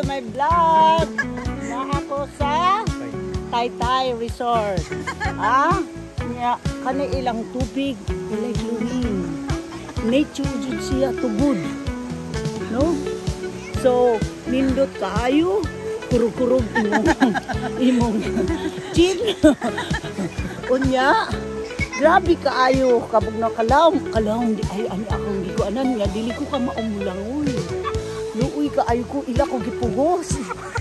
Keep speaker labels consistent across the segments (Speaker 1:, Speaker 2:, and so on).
Speaker 1: my vlog. Na ako sa Taytay Resort. Kani ilang tubig, walay chlorine. Nature jud siya to good. No? So, nindot kayo, kurug-kurug imong chin. Unya, grabe kaayo kabog na kalawom di ay ani akong gikuanan niya dili ko ka maumulangoy. Luoy kaayo ko ila ko gipugos.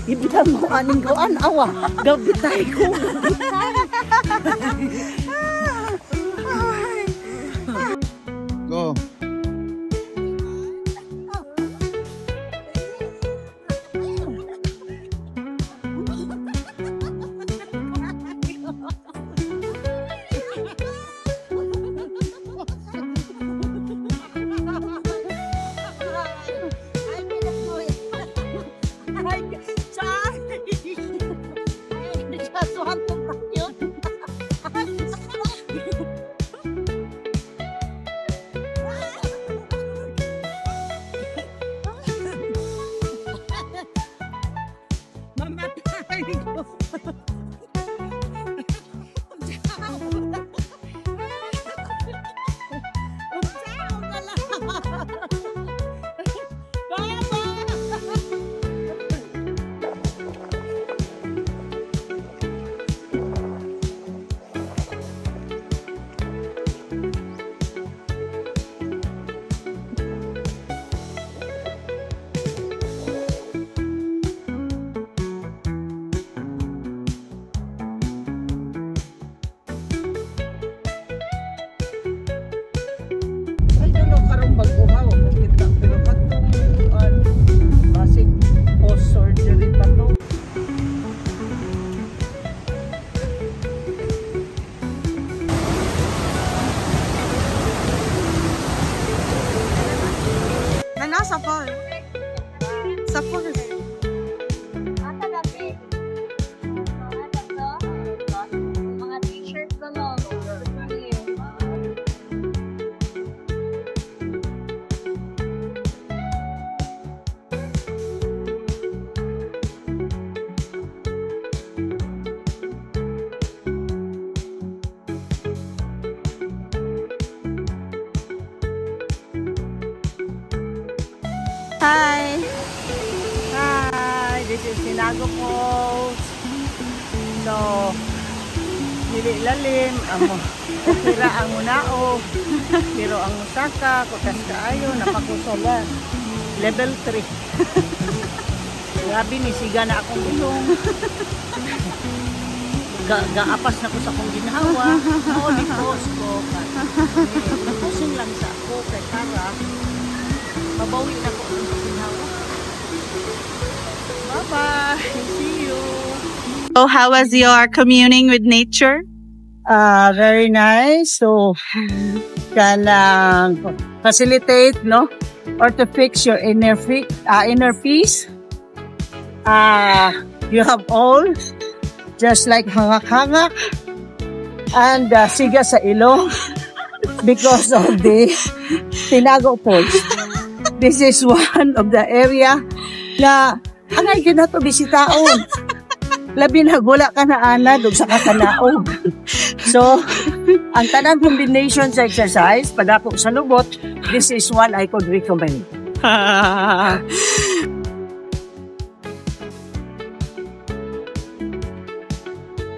Speaker 1: Ibutang mo aning kuan awa, gabitay ko.
Speaker 2: Go.
Speaker 3: Sa pool. Mga t-shirt na lang.
Speaker 1: Hi! Hi! This is Sinago Falls. So, dili lalim. Kira ang unaog. Pero ang musaka, kutas kaayo, napakusola. Level 3. Grabe ni siga na akong ilong. Gaapas na ko sa akong ginhawa. Ako ni post ko. Posing lang sa ako kay Tara. Mabawi na ko ang ginhawa. Bye-bye! See you!
Speaker 4: So how was your communing with nature?
Speaker 1: Very nice. So, can facilitate, no? Or to fix your inner peace. You have all, just like hangak-hangak and siga sa ilong because of the Sinago Falls. This is one of the area na angay ginato bisitaon. Labi na gula ka na ana dug sa kakanaog. So, ang tanang combination sa exercise padako sa lubot, this is one I could recommend.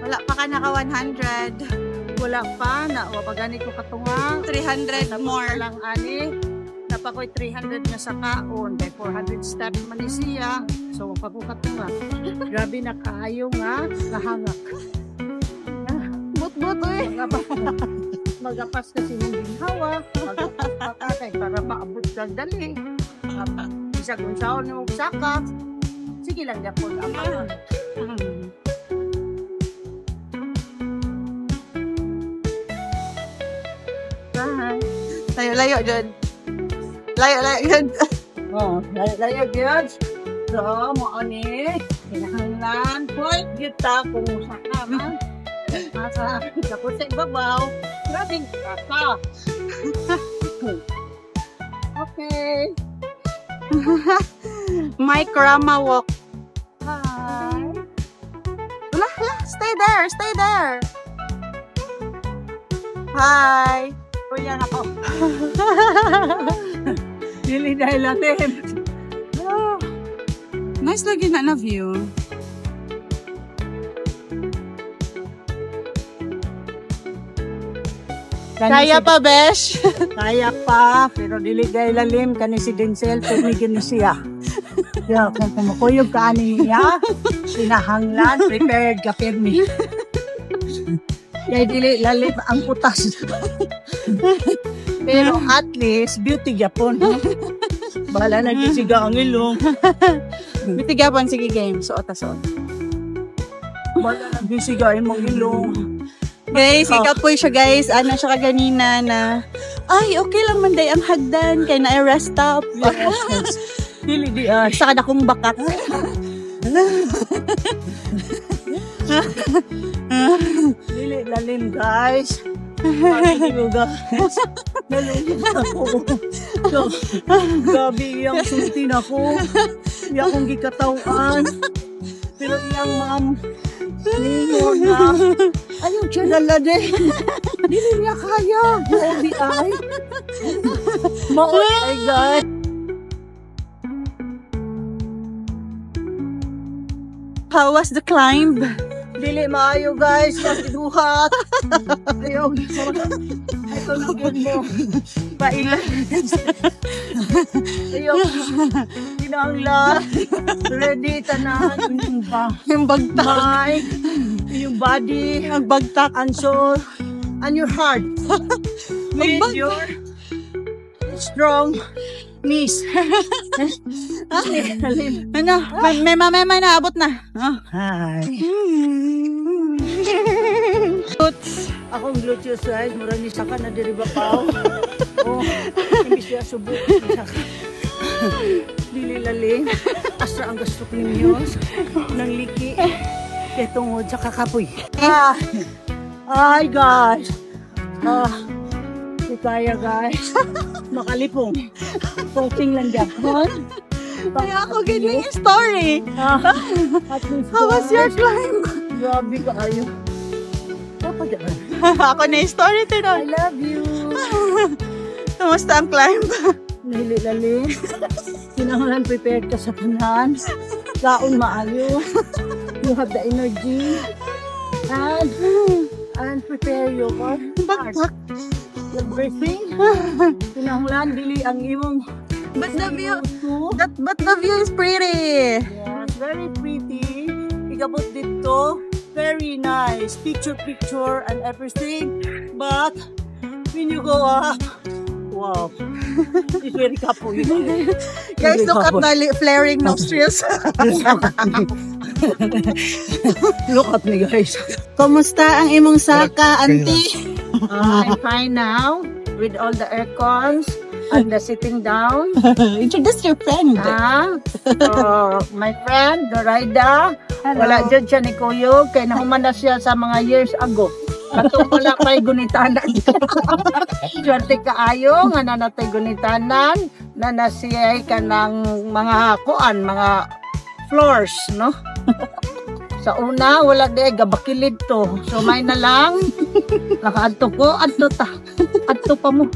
Speaker 4: Wala pa ka naka 100.
Speaker 1: Wala pa na wa pagani ko katunga
Speaker 4: 300 more
Speaker 1: lang ani. Napakoy 300 nga sa kaon kay 400 steps man ni siya. So pagkukat nga. Grabe na kaayo nga kahangak.
Speaker 4: But
Speaker 1: Magapas kasi mong ginhawa. Magapas pa kay para maabot kang dali. Isa kung saan mo saka. Sige lang yapon ang
Speaker 4: layo dyan. Layo dyan.
Speaker 1: Layo dyan. So, mo ani. Kinahanglan. Point kita kung saka man. Asa, tapos sa ibabaw. Grabing kasa. Okay.
Speaker 4: Mike Rama walk. Stay there. Stay there. Hi.
Speaker 1: Kuya ako. Dili dahil natin.
Speaker 4: Nice lagi na view. Kaya pa, besh?
Speaker 1: Kaya pa, pero dili dahil lalim kani si Denzel, tumigin na siya. Kaya kung kumakuyog ka niya, sinahanglan, prepared ka pirmi. Kaya dili lalim ang putas. Pero at least, beauty Japon. Bahala na gisiga ang ilong.
Speaker 4: Bitigapan, sige game. Suot na suot.
Speaker 1: Bahala na gisiga ang ilong.
Speaker 4: Guys, ikapoy siya guys. Ano siya kaganina na, ay, okay lang man day ang hagdan. Kaya na-rest stop.
Speaker 1: Dili di ay.
Speaker 4: Saka na kong bakat.
Speaker 1: Dili lalim guys. Pagkikiyo guys. Nalungkot ako. Gabi iyang sultin ako. Iya akong gikatawan. Pero iyang ma'am, ninyo na. Ayaw siya nalade. Dili niya kaya. OBI. Ma-OBI guys.
Speaker 4: How was the climb?
Speaker 1: Dili maayo guys. Magduhat. Ayaw. Ito lugin mo. Pailan. Ayaw. Tinangla. Ready tanan.
Speaker 4: Yung bagtak.
Speaker 1: Mind. Yung body.
Speaker 4: Yung bagtak.
Speaker 1: And soul. And your heart. With your strong knees.
Speaker 4: Ano? May mamaya na. Abot na. Oh.
Speaker 1: Hi. Akong gluteus guys, mura ni saka na diri bapaw. Oh, hindi siya subok ni saka. Dili lalim. Asa ang gusto ninyo nang liki. Kaya tungod sa kakapoy. Hi guys. Si kaya guys. Makalipong. Posting lang dyan.
Speaker 4: Kaya ako ganyan yung story.
Speaker 1: At least
Speaker 4: How was your climb?
Speaker 1: Grabe ka ayo.
Speaker 4: Ako na yung story to
Speaker 1: I love you.
Speaker 4: Kumusta ang climb?
Speaker 1: Nahili-lali. Kinahanglan prepared ka sa punan. Kaon maayo. You have the energy. And prepare your heart.
Speaker 4: Bagtak.
Speaker 1: Everything. Kinahanglan dili ang imong.
Speaker 4: But the view is pretty.
Speaker 1: Yes, very pretty. Ikabot dito. Very nice. Picture and everything. But when you go up, wow. It's very kapoy.
Speaker 4: Guys, look at my flaring nostrils.
Speaker 1: Look at me guys.
Speaker 4: Kumusta ang imong saka, auntie?
Speaker 1: I'm fine now with all the aircons and the sitting down.
Speaker 4: Introduce your friend.
Speaker 1: My friend, Doraida. Wala dyan siya ni Kuyog. Kaya nahuman na siya sa mga years ago. Ato wala pa'y gunitanan. Swerte kaayo nga nanatay gunitanan na nasiyay ka ng mga kuan, mga floors, no? Sa una, wala di, gabakilid to. So may na lang, nakaadto ko, adto pa mo.